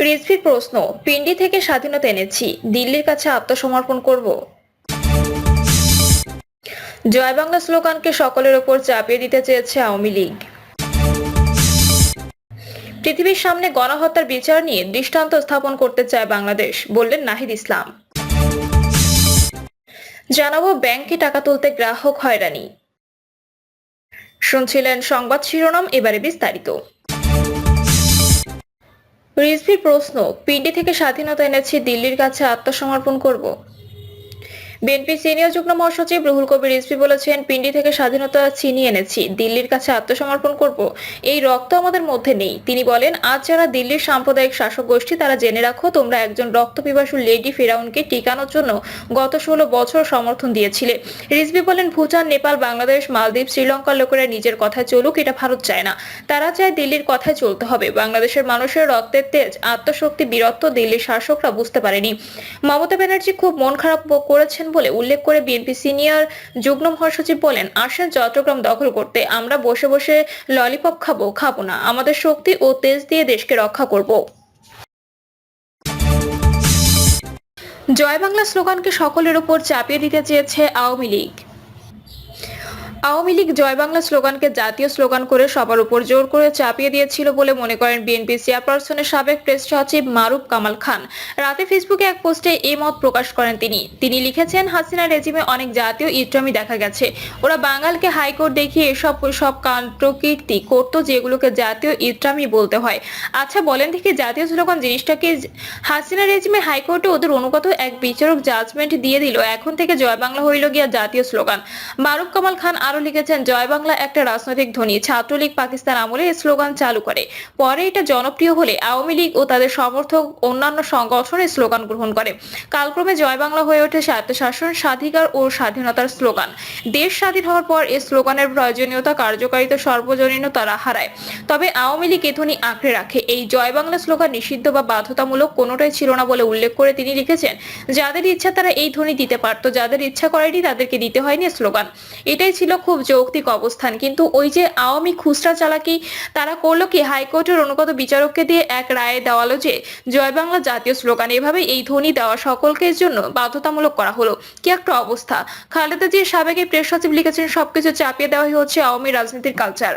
রিজভির প্রশ্ন, পিন্ডি থেকে স্বাধীনতা এনেছি, দিল্লির কাছে আত্মসমর্পণ করব। জয় বাংলা স্লোগানকে সকলের ওপর চাপিয়ে দিতে চেয়েছে আওয়ামী লীগ। পৃথিবীর সামনে গণহত্যার বিচার নিয়ে দৃষ্টান্ত স্থাপন করতে চায় বাংলাদেশ, বললেন নাহিদ ইসলাম। জানাবো ব্যাংকে টাকা তুলতে গ্রাহক হয়রানি। শুনছিলেন সংবাদ শিরোনাম, এবারে বিস্তারিত। রিজভির প্রশ্ন, পিন্ডি থেকে স্বাধীনতা এনেছি, দিল্লির কাছে আত্মসমর্পণ করব। বিএনপি সিনিয়র যুগ্ম মহাসচিব রুহুল কবির রিজভী বলেছেন, পিন্ডি থেকে স্বাধীনতা ছিনিয়ে এনেছি, দিল্লির কাছে আত্মসমর্পণ করব। এই রক্ত আমাদের মধ্যে নেই। তিনি বলেন, আজ যারা দিল্লির সাম্প্রদায়িক শাসক গোষ্ঠী, তারা জেনে রাখো, তোমরা একজন রক্তপিপাসু লেডি ফেরাউনকে টিকানোর জন্য গত 16 বছর সমর্থন দিয়েছিলে। রিজভী বলেন, ভুটান, নেপাল, বাংলাদেশ, মালদ্বীপ, শ্রীলঙ্কার লোকেরা নিজের কথায় চলুক, এটা ভারত চায় না। তারা চায় দিল্লির কথায় চলতে হবে। বাংলাদেশের মানুষের রক্তের তেজ, আত্মশক্তি, বীরত্ব দিল্লির শাসকরা বুঝতে পারেনি। মমতা ব্যানার্জি খুব মন খারাপ করেছেন বলে উল্লেখ করে বিএনপি সিনিয়র যুগ্ম মহাসচিব বলেন, আসেন চট্টগ্রাম দখল করতে, আমরা বসে বসে ললিপপ খাবো না, আমাদের শক্তি ও তেজ দিয়ে দেশকে রক্ষা করব। জয় বাংলা স্লোগানকে সকলের উপর চাপিয়ে দিতে চেয়েছে আওয়ামী লীগ। আওয়ামী লীগ জয় বাংলা স্লোগানকে জাতীয় স্লোগান করে সবার উপর জোর করে চাপিয়ে দিয়েছিল বলে মনে করেন বিএনপি চেয়ারপারসনের সাবেক প্রেস সচিব মারুফ কামাল খান। রাতে ফেসবুকে এক পোস্টে এই মত প্রকাশ করেন তিনি লিখেছেন, হাসিনা রেজিমে অনেক জাতীয় ইট্রামি দেখা গেছে। ওরা বাঙালকে হাইকোর্ট দেখিয়ে সব কাণ্ড-কীর্তি করতো, যেগুলোকে জাতীয় ইট্রামি বলতে হয়। আচ্ছা বলেন দেখি, জাতীয় স্লোগান জিনিসটাকে? হাসিনা রেজিমে হাইকোর্টে ওদের অনুগত এক বিচারক জাজমেন্ট দিয়ে দিল, এখন থেকে জয় বাংলা হইল গিয়া জাতীয় স্লোগান। মারুফ কামাল খান আরো লিখেছেন, জয় বাংলা একটা রাজনৈতিক ধ্বনি। ছাত্রলীগ পাকিস্তান আমলে এই স্লোগান চালু করে, পরে এটা জনপ্রিয় হলে আওয়ামী লীগ ও তাদের সমর্থক অন্যান্য সংগঠন এই স্লোগান গ্রহণ করে। কালক্রমে জয় বাংলা হয়ে ওঠে স্বায়ত্তশাসন, স্বাধিকার ও স্বাধীনতার স্লোগান। দেশ স্বাধীন হওয়ার পর এই স্লোগানের প্রয়োজনীয়তা, কার্যকারিতা, সর্বজনীনতা হারায়। তবে আওয়ামী লীগ এ ধ্বনি আঁকড়ে রাখে। এই জয় বাংলা স্লোগান নিষিদ্ধ বা বাধ্যতামূলক কোনোটাই ছিল না বলে উল্লেখ করে তিনি লিখেছেন, যাদের ইচ্ছা তারা এই ধ্বনি দিতে পারত, যাদের ইচ্ছা করেনি তাদেরকে দিতে হয়নি স্লোগান। এটাই ছিল খুব যৌক্তিক অবস্থান। কিন্তু ওই যে আওয়ামী খুচরা চালাকি, তারা করলো কি, হাইকোর্টের অনুগত বিচারককে দিয়ে এক রায়ে দেওয়ালো যে জয় বাংলা জাতীয় স্লোগান। এভাবে এই ধ্বনি দেওয়া সকলকে জন্য বাধ্যতামূলক করা হলো। কি একটা অবস্থা! খালেদা জিয়ার সাবেক প্রেস সচিব লিখেছেন, সবকিছু চাপিয়ে দেওয়াই হচ্ছে আওয়ামী রাজনীতির কালচার।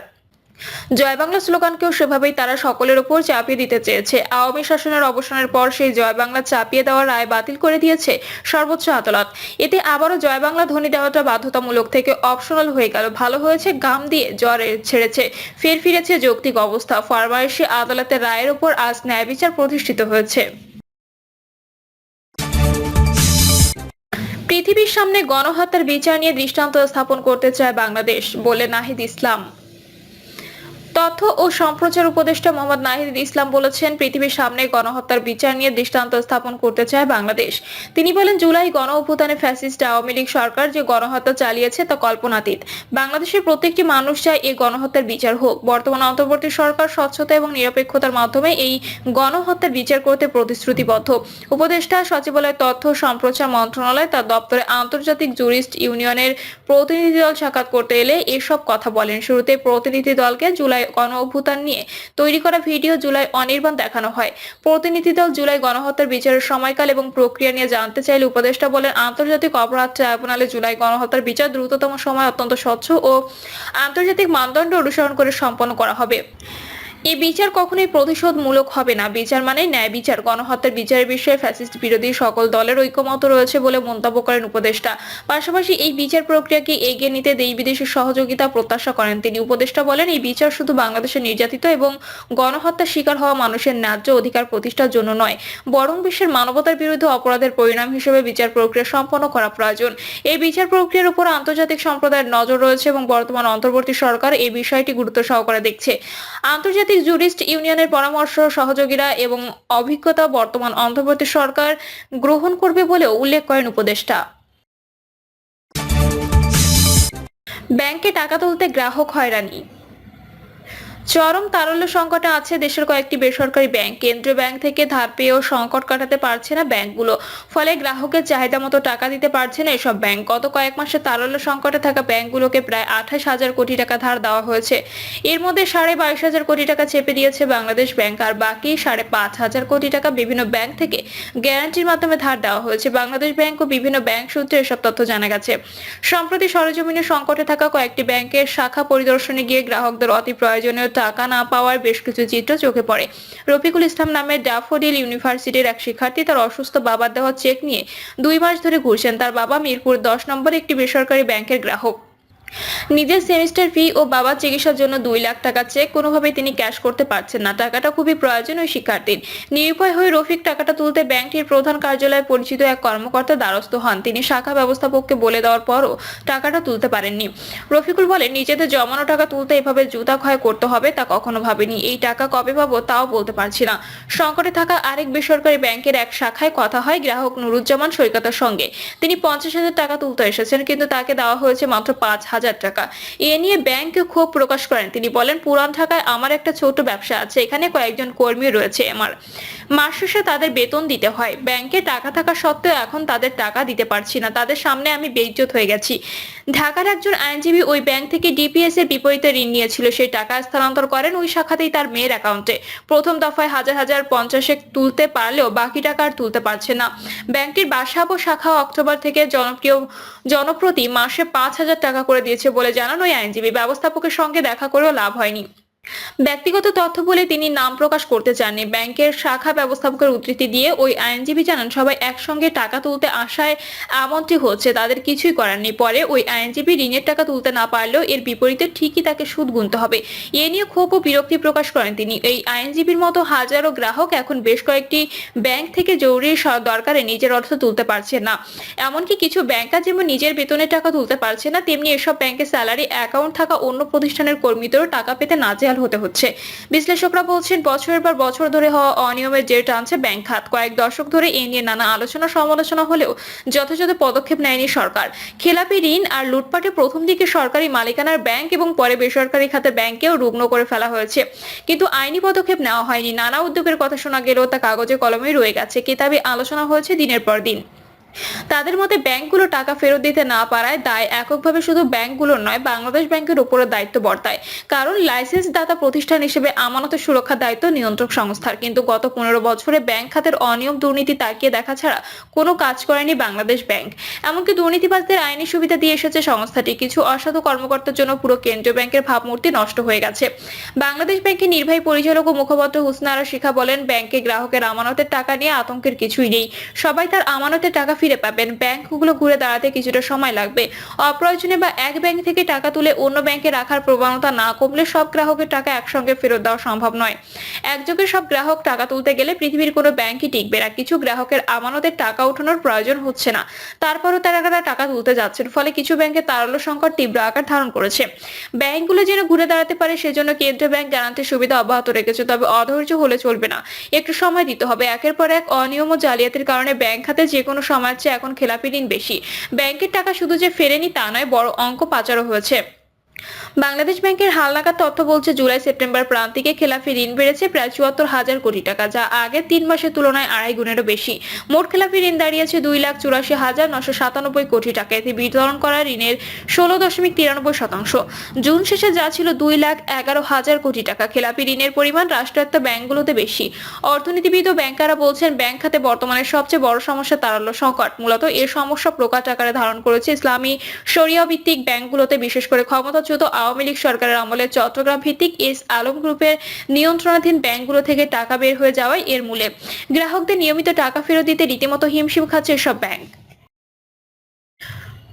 জয় বাংলা স্লোগানকেও সেভাবেই তারা সকলের উপর চাপিয়ে দিতে চেয়েছে। আওয়ামী শাসনের অবসানের পর সেই জয় বাংলা চাপিয়ে দেওয়ার রায় বাতিল করে দিয়েছে সর্বোচ্চ আদালত। এতে আবারও জয় বাংলা ধ্বনি দেওয়াটা বাধ্যতামূলক থেকে অপশনাল হয়ে গেল। ভালো হয়েছে, গাম দিয়ে জ্বর ছেড়েছে, ফিরেছে যৌক্তিক অবস্থা। ফরমায়েশি আদালতের রায়ের উপর আজ ন্যায় বিচার প্রতিষ্ঠিত হয়েছে। পৃথিবীর সামনে গণহত্যার বিচার নিয়ে দৃষ্টান্ত স্থাপন করতে চায় বাংলাদেশ, বলে নাহিদ ইসলাম। তথ্য ও সম্প্রচার উপদেষ্টা মোহাম্মদ নাহিদ ইসলাম বলেছেন, পৃথিবীর সামনে গণহত্যার বিচার নিয়ে দৃষ্টান্ত স্থাপন করতে চায় বাংলাদেশ। তিনি বলেন, জুলাই গণ অভ্যুত্থানে ফ্যাসিস্ট আওয়ামী লীগ সরকার যে গণহত্যা চালিয়েছে তা কল্পনাতীত। বাংলাদেশের প্রত্যেকটি মানুষ চায় এই গণহত্যার বিচার হোক। বর্তমান অন্তর্বর্তী সরকার স্বচ্ছতা এবং নিরপেক্ষতার মাধ্যমে এই গণহত্যার বিচার করতে প্রতিশ্রুতিবদ্ধ। উপদেষ্টা সচিবালয়, তথ্য সম্প্রচার মন্ত্রণালয় তার দপ্তরে আন্তর্জাতিক জুরিস্ট ইউনিয়নের প্রতিনিধি দল সাক্ষাৎ করতে এলে এসব কথা বলেন। শুরুতে প্রতিনিধি দলকে জুলাই গণ অভ্যুত্থান নিয়ে তৈরি করা ভিডিও জুলাই অনির্বাণ দেখানো হয়। প্রতিনিধি দল জুলাই গণহত্যার বিচারের সময়কাল এবং প্রক্রিয়া নিয়ে জানতে চাইলে উপদেষ্টা বলেন, আন্তর্জাতিক অপরাধ ট্রাইব্যুনালে জুলাই গণহত্যার বিচার দ্রুততম সময়, অত্যন্ত স্বচ্ছ ও আন্তর্জাতিক মানদণ্ড অনুসরণ করে সম্পন্ন করা হবে। এই বিচার কখনোই প্রতিশোধমূলক হবে না। বিচার মানে ন্যায় বিচার। গণহত্যার বিচারের বিষয়ে ফ্যাসিস্ট বিরোধী সকল দলের ঐকমত্য রয়েছে বলে মন্তব্য করেন উপদেষ্টা। পাশাপাশি এই বিচার প্রক্রিয়াকে এগিয়ে নিতে দেশ বিদেশের সহযোগিতা প্রত্যাশা করেন তিনি। উপদেষ্টা বলেন, এই বিচার শুধু বাংলাদেশের নির্যাতিত এবং গণহত্যার শিকার হওয়া মানুষের ন্যায্য অধিকার প্রতিষ্ঠার জন্য নয়, বরং বিশ্বের মানবতার বিরুদ্ধে অপরাধের পরিণাম হিসেবে বিচার প্রক্রিয়া সম্পন্ন করা প্রয়োজন। এই বিচার প্রক্রিয়ার উপর আন্তর্জাতিক সম্প্রদায়ের নজর রয়েছে এবং বর্তমান অন্তর্বর্তী সরকার এই বিষয়টি গুরুত্ব সহকারে দেখছে। আন্তর্জাতিক জুরিস্ট ইউনিয়নের পরামর্শ, সহযোগীরা এবং অভিজ্ঞতা বর্তমান অন্তর্বর্তী সরকার গ্রহণ করবে বলেও উল্লেখ করেন উপদেষ্টা। ব্যাংকে টাকা তুলতে গ্রাহক হয়রানি। চরম তারল্য সংকটে আছে দেশের কয়েকটি বেসরকারি ব্যাংক। কেন্দ্রীয় ব্যাংক থেকে ধার পেয়েও সংকট কাটাতে পারছে না ব্যাংকগুলো। ফলে গ্রাহকের চাহিদা মতো টাকা দিতে পারছে না এসব ব্যাংক। গত কয়েক মাসে তারল্য সংকটে থাকা ব্যাংকগুলোকে প্রায় 28,000 কোটি টাকা ধার দেওয়া হয়েছে। এর মধ্যে 22,500 কোটি টাকা চেপে দিয়েছে বাংলাদেশ ব্যাংক, আর বাকি 5,500 কোটি টাকা বিভিন্ন ব্যাংক থেকে গ্যারান্টির মাধ্যমে ধার দেওয়া হয়েছে বাংলাদেশ ব্যাংক ও বিভিন্ন ব্যাংক সূত্রে এসব তথ্য জানা গেছে। সম্প্রতি সরেজমিনে সংকটে থাকা কয়েকটি ব্যাংকের শাখা পরিদর্শনে গিয়ে গ্রাহকদের অতি প্রয়োজনীয় টাকা না পাওয়ার বেশ কিছু চিত্র চোখে পড়ে। রফিকুল ইসলাম নামের ড্যাফোডিল ইউনিভার্সিটির এক শিক্ষার্থী তার অসুস্থ বাবার দেওয়া চেক নিয়ে 2 মাস ধরে ঘুরছেন। তার বাবা মিরপুর 10 নম্বরে একটি বেসরকারি ব্যাংকের গ্রাহক। নিজের সেমিস্টার ফি ও বাবার চিকিৎসার জন্য 2 লাখ টাকা চেক কোনোভাবেই তিনি ক্যাশ করতে পারছেন না। টাকাটা খুবই প্রয়োজন ওই শিক্ষার্থীর। নিরুপায় হয়ে রফিক টাকাটা তুলতে ব্যাংকটির প্রধান কার্যালয়ে পরিচিত এক কর্মকর্তা দ্বারস্থ হন। তিনি শাখা ব্যবস্থাপককে বলে দেওয়ার পরও টাকাটা তুলতে পারেননি। রফিকুল বলেন, নিজেদের জমানো টাকা তুলতে এভাবে জুতা ক্ষয় করতে হবে তা কখনো ভাবিনি। এই টাকা কবে পাবো তাও বলতে পারছি না। সংকটে থাকা আরেক বেসরকারি ব্যাংকের এক শাখায় কথা হয় গ্রাহক নুরুজ্জামান সৈকতের সঙ্গে। তিনি 50,000 টাকা তুলতে এসেছেন, কিন্তু তাকে দেওয়া হয়েছে মাত্র 5,000 টাকা। এ নিয়ে ব্যাংক ক্ষোভ প্রকাশ করেন। তিনি বলেন, পুরান ঢাকায় আমার একটা ছোট ব্যবসা আছে, এখানে কয়েকজন কর্মী রয়েছে। আমার মাস শেষে তাদের বেতন দিতে হয়। ব্যাংকে টাকা থাকা সত্ত্বেও এখন তাদের টাকা দিতে পারছি না। তাদের সামনে আমি বেইজ্জত হয়ে গেছি। ঢাকার একজন আইনজীবী ওই ব্যাংক থেকে ডিপিএস এর বিপরীতে ঋণ নিয়েছিল। সেই টাকা স্থানান্তর করেন ওই শাখাতেই তার মেয়ের অ্যাকাউন্টে। প্রথম দফায় হাজার 50 তুলতে পারলেও বাকি টাকা আর তুলতে পারছে না। ব্যাংকটির বাসাবো শাখা অক্টোবর থেকে জনপ্রতি মাসে 5,000 টাকা করে দিয়েছে বলে জানান ওই আইনজীবী। ব্যবস্থাপকের সঙ্গে দেখা করেও লাভ হয়নি। ব্যক্তিগত তথ্য বলে তিনি নাম প্রকাশ করতে চাননি। ব্যাংকের শাখা ব্যবস্থাপকের উদ্ধৃতি দিয়ে ওই আইনজীবী জানান, সবাই একসঙ্গে টাকা তুলতে আসায় এমনটি হচ্ছে, তাদের কিছুই করার নেই। পরে ওই আইনজীবী ঋণের টাকা তুলতে না পারলেও এর বিপরীতে ঠিকই তাকে সুদ গুনতে হবে। এ নিয়ে ক্ষোভ ও বিরক্তি প্রকাশ করেন তিনি। এই আইনজীবীর মতো হাজারো গ্রাহক এখন বেশ কয়েকটি ব্যাংক থেকে জরুরি দরকারে নিজের অর্থ তুলতে পারছে না। এমনকি কিছু ব্যাংকার যেমন নিজের বেতনের টাকা তুলতে পারছে না, তেমনি এসব ব্যাংকে স্যালারি অ্যাকাউন্ট থাকা অন্য প্রতিষ্ঠানের কর্মীদেরও টাকা পেতে নাজেহাল হতে হচ্ছে। বিশ্লেষকরা বলছেন, বছরের পর বছর ধরে হওয়া অনিয়মের জের টানছে ব্যাংক খাত। কয়েক দশক ধরে এ নিয়ে নানা আলোচনা সমালোচনা হলেও যথাযথ পদক্ষেপ নেয়নি সরকার। খেলাপি ঋণ আর লুটপাটে প্রথম দিকে সরকারি মালিকানার ব্যাংক এবং পরে বেসরকারি খাতে ব্যাংকেও রুগ্ন করে ফেলা হয়েছে, কিন্তু আইনি পদক্ষেপ নেওয়া হয়নি। নানা উদ্যোগের কথা শোনা গেলেও তা কাগজে কলমেই রয়ে গেছে। কিতাবে আলোচনা হয়েছে দিনের পর দিন। তাদের মতে ব্যাংকগুলো টাকা ফেরত দিতে না পারায় দায় এককভাবে শুধু ব্যাংকগুলোর নয়, বাংলাদেশ ব্যাংকের উপরও দায়িত্ব বর্তায়। কারণ লাইসেন্স দাতা প্রতিষ্ঠান হিসেবে আমানতের সুরক্ষার দায়িত্ব নিয়ন্ত্রক সংস্থার। কিন্তু গত 15 বছরে ব্যাংক খাতের অনিয়ম দুর্নীতি তাকিয়ে দেখা ছাড়া কোনো কাজ করেনি বাংলাদেশ ব্যাংক। এমনকি দুর্নীতিবাজদের আইনি সুবিধা দিয়ে এসেছে সংস্থাটি। কিছু অসাধু কর্মকর্তার জন্য পুরো কেন্দ্রীয় ব্যাংকের ভাবমূর্তি নষ্ট হয়ে গেছে। বাংলাদেশ ব্যাংকের নির্বাহী পরিচালক ও মুখপাত্র হুসনা আরা শিখা বলেন, ব্যাংকে গ্রাহকের আমানতের টাকা নিয়ে আতঙ্কের কিছুই নেই। সবাই তার আমানতের টাকা ফিরে পাবেন। ব্যাংকগুলো ঘুরে দাঁড়াতে কিছুটা সময় লাগবে। অপ্রয়োজনে বা এক ব্যাংক থেকে টাকা তুলে অন্য ব্যাংকে রাখার প্রবণতা না কমলে সব গ্রাহকের টাকা একসঙ্গে ফেরত দেওয়া সম্ভব নয়। একযোগে সব গ্রাহক টাকা তুলতে গেলে পৃথিবীর কোনো ব্যাংকই টিকবে না। কিছু গ্রাহকের আমানতের টাকা ওঠানোর প্রয়োজন হচ্ছে না, তারপরও তারা টাকা তুলতে যাচ্ছেন। ফলে কিছু ব্যাংকে তারল্য সংকট তীব্র আকার ধারণ করেছে। ব্যাংকগুলো যেন ঘুরে দাঁড়াতে পারে সেজন্য কেন্দ্রীয় ব্যাংক গ্যারান্টির সুবিধা অব্যাহত রেখেছে। তবে অধৈর্য হলে চলবে না, একটু সময় দিতে হবে। একের পর এক অনিয়ম ও জালিয়াতির কারণে ব্যাংক খাতে যে কোনো সময়ের চেয়ে এখন খেলাপি ঋণ বেশি। ব্যাংকের টাকা শুধু যে ফেরেনি তা নয়, বড় অঙ্ক পাচারও হয়েছে। বাংলাদেশ ব্যাংকের হালনাগাদ তথ্য বলছে, জুলাই সেপ্টেম্বর প্রান্তিকে খেলাপি ঋণ বেড়েছে প্রায় 74,000 কোটি টাকা, যা আগের 3 মাসের তুলনায় 2.5 গুণেরও বেশি। মোট খেলাপি ঋণ দাঁড়িয়েছে 2,84,997 কোটি টাকা। এতে বিতরণ করা ঋণের 16.93%। জুন শেষে যা ছিল 2,11,000 কোটি টাকা। খেলাপি ঋণের পরিমাণ রাষ্ট্রায়ত্ত ব্যাংকগুলোতে বেশি। অর্থনীতিবিদ ও ব্যাংকাররা বলছেন, ব্যাংক খাতে বর্তমানে সবচেয়ে বড় সমস্যা তারল্য সংকট। মূলত এর সমস্যা প্রকাট আকারে ধারণ করেছে ইসলামী শরিয়া ভিত্তিক ব্যাংকগুলোতে, বিশেষ করে ক্ষমতাচ্যুত আওয়ামী লীগ সরকারের আমলে চট্টগ্রাম ভিত্তিক এস আলম গ্রুপের নিয়ন্ত্রণাধীন ব্যাংকগুলো থেকে টাকা বের হয়ে যাওয়ায় এর মূলে। গ্রাহকদের নিয়মিত টাকা ফেরত দিতে রীতিমতো হিমশিম খাচ্ছে এসব ব্যাংক।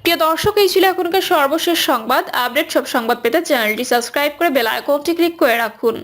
প্রিয় দর্শক, এই ছিল এখনকার সর্বশেষ সংবাদ। আপডেট সব সংবাদ পেতে চ্যানেলটি সাবস্ক্রাইব করে বেল আইকনটি ক্লিক করে রাখুন।